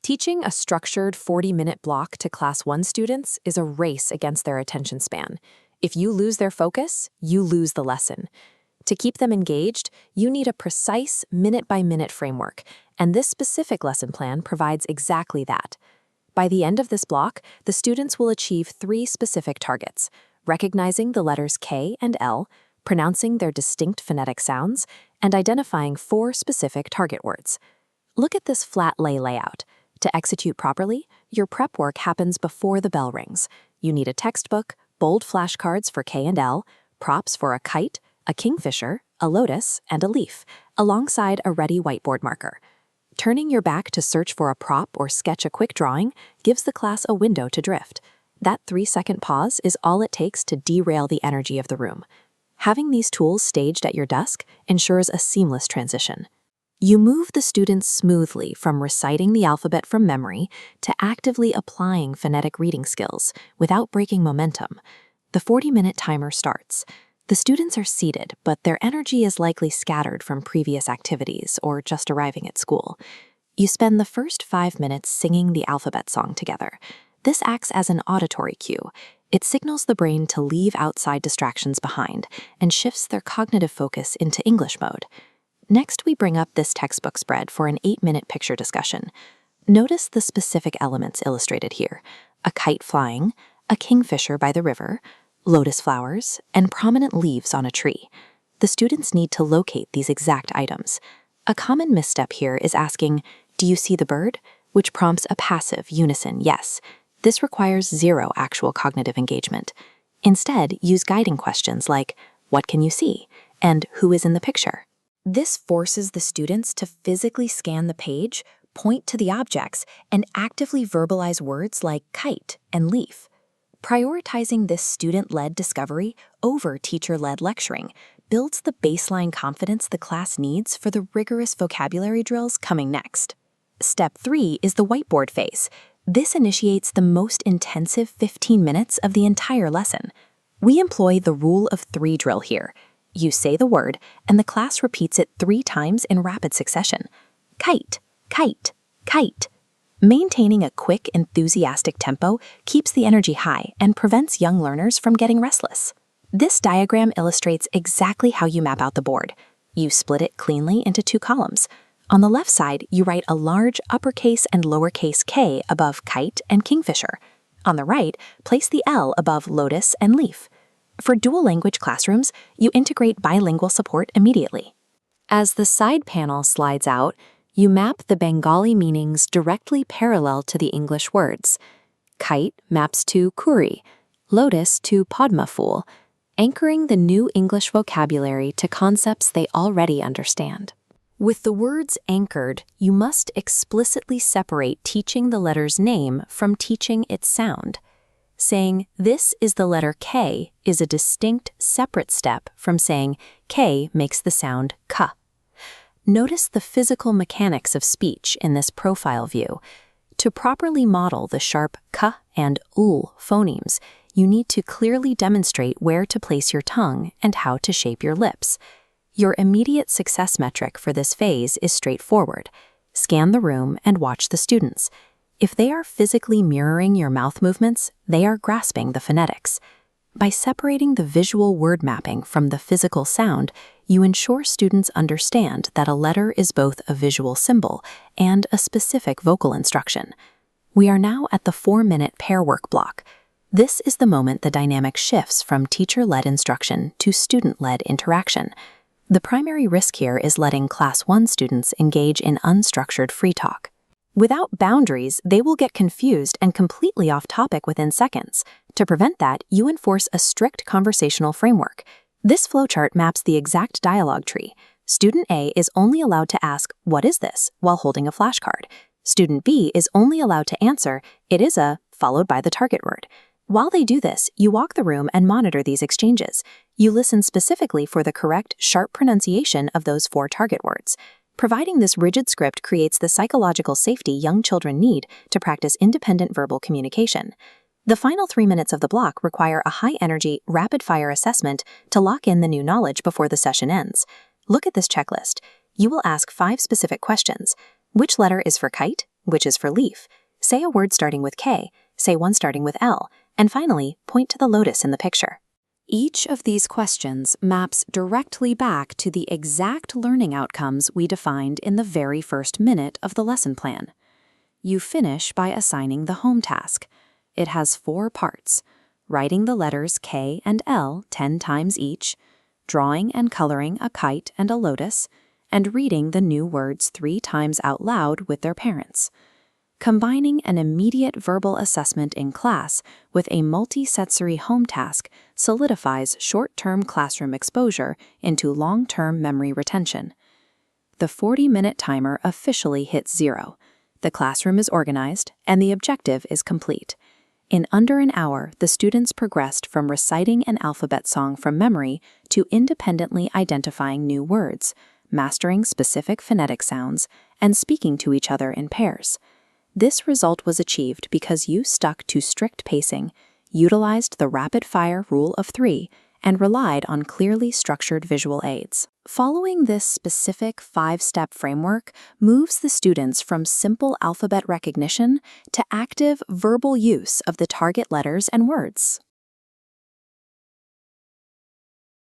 Teaching a structured 40-minute block to Class 1 students is a race against their attention span. If you lose their focus, you lose the lesson. To keep them engaged, you need a precise minute-by-minute framework, and this specific lesson plan provides exactly that. By the end of this block, the students will achieve 3 specific targets: recognizing the letters K and L, pronouncing their distinct phonetic sounds, and identifying 4 specific target words. Look at this flat lay layout. To execute properly, your prep work happens before the bell rings. You need a textbook, bold flashcards for K and L, props for a kite, a kingfisher, a lotus, and a leaf, alongside a ready whiteboard marker. Turning your back to search for a prop or sketch a quick drawing gives the class a window to drift. That 3-second pause is all it takes to derail the energy of the room. Having these tools staged at your desk ensures a seamless transition. You move the students smoothly from reciting the alphabet from memory to actively applying phonetic reading skills without breaking momentum. The 40-minute timer starts. The students are seated, but their energy is likely scattered from previous activities or just arriving at school. You spend the first 5 minutes singing the alphabet song together. This acts as an auditory cue. It signals the brain to leave outside distractions behind and shifts their cognitive focus into English mode. Next, we bring up this textbook spread for an 8-minute picture discussion. Notice the specific elements illustrated here: a kite flying, a kingfisher by the river, lotus flowers, and prominent leaves on a tree. The students need to locate these exact items. A common misstep here is asking, "Do you see the bird?" which prompts a passive, unison yes. This requires 0 actual cognitive engagement. Instead, use guiding questions like, "What can you see?" and "Who is in the picture?" This forces the students to physically scan the page, point to the objects, and actively verbalize words like kite and leaf. Prioritizing this student-led discovery over teacher-led lecturing builds the baseline confidence the class needs for the rigorous vocabulary drills coming next. Step 3 is the whiteboard phase. This initiates the most intensive 15 minutes of the entire lesson. We employ the rule of 3 drill here. You say the word, and the class repeats it 3 times in rapid succession. Kite, kite, kite. Maintaining a quick, enthusiastic tempo keeps the energy high and prevents young learners from getting restless. This diagram illustrates exactly how you map out the board. You split it cleanly into 2 columns. On the left side, you write a large uppercase and lowercase k above kite and kingfisher. On the right, place the L above lotus and leaf. For dual language classrooms, you integrate bilingual support immediately. As the side panel slides out, you map the Bengali meanings directly parallel to the English words. Kite maps to kuri, lotus to padma fool, anchoring the new English vocabulary to concepts they already understand. With the words anchored, you must explicitly separate teaching the letter's name from teaching its sound. Saying, "This is the letter K," is a distinct, separate step from saying, "K makes the sound K." Notice the physical mechanics of speech in this profile view. To properly model the sharp K and UL phonemes, you need to clearly demonstrate where to place your tongue and how to shape your lips. Your immediate success metric for this phase is straightforward. Scan the room and watch the students. If they are physically mirroring your mouth movements, they are grasping the phonetics. By separating the visual word mapping from the physical sound, you ensure students understand that a letter is both a visual symbol and a specific vocal instruction. We are now at the 4-minute pair work block. This is the moment the dynamic shifts from teacher-led instruction to student-led interaction. The primary risk here is letting Class 1 students engage in unstructured free talk. Without boundaries, they will get confused and completely off topic within seconds. To prevent that, you enforce a strict conversational framework. This flowchart maps the exact dialogue tree. Student A is only allowed to ask, "What is this?" while holding a flashcard. Student B is only allowed to answer, "It is a," followed by the target word. While they do this, you walk the room and monitor these exchanges. You listen specifically for the correct, sharp pronunciation of those 4 target words. Providing this rigid script creates the psychological safety young children need to practice independent verbal communication. The final 3 minutes of the block require a high-energy, rapid-fire assessment to lock in the new knowledge before the session ends. Look at this checklist. You will ask 5 specific questions. Which letter is for kite? which is for leaf. Say a word starting with K, say one starting with L, and finally, point to the lotus in the picture. Each of these questions maps directly back to the exact learning outcomes we defined in the very first minute of the lesson plan. You finish by assigning the home task. It has 4 parts: writing the letters K and L 10 times each, drawing and coloring a kite and a lotus, and reading the new words 3 times out loud with their parents. Combining an immediate verbal assessment in class with a multi-sensory home task solidifies short-term classroom exposure into long-term memory retention. The 40-minute timer officially hits 0. The classroom is organized, and the objective is complete. In under an hour, the students progressed from reciting an alphabet song from memory to independently identifying new words, mastering specific phonetic sounds, and speaking to each other in pairs. This result was achieved because you stuck to strict pacing, utilized the rapid-fire rule of 3, and relied on clearly structured visual aids. Following this specific 5-step framework moves the students from simple alphabet recognition to active verbal use of the target letters and words.